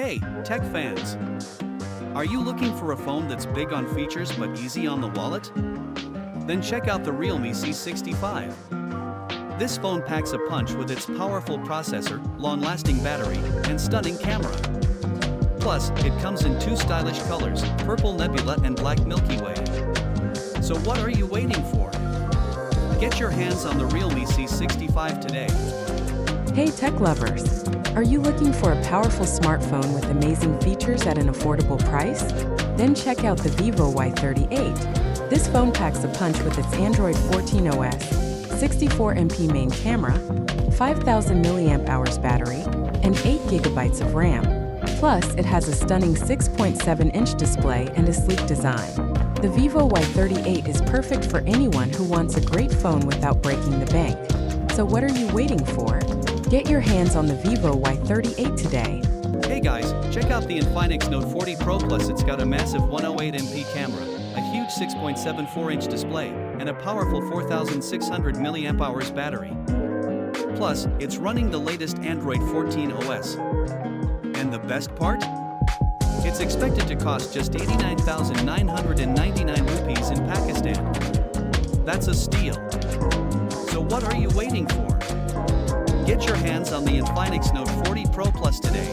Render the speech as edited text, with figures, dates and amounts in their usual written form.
Hey, tech fans! Are you looking for a phone that's big on features but easy on the wallet? Then check out the Realme C65. This phone packs a punch with its powerful processor, long-lasting battery, and stunning camera. Plus, it comes in two stylish colors, Purple Nebula and Black Milky Way. So what are you waiting for? Get your hands on the Realme C65 today. Hey tech lovers! Are you looking for a powerful smartphone with amazing features at an affordable price? Then check out the Vivo Y38. This phone packs a punch with its Android 14 OS, 64MP main camera, 5000 mAh battery, and 8GB of RAM. Plus, it has a stunning 6.7-inch display and a sleek design. The Vivo Y38 is perfect for anyone who wants a great phone without breaking the bank. So what are you waiting for? Get your hands on the Vivo Y38 today. Hey guys, check out the Infinix Note 40 Pro Plus. It's got a massive 108MP camera, a huge 6.74-inch display, and a powerful 4600 mAh battery. Plus, it's running the latest Android 14 OS. And the best part? It's expected to cost just 89,999 rupees in Pakistan. That's a steal. So what are you waiting for? Get your hands on the Infinix Note 40 Pro Plus today.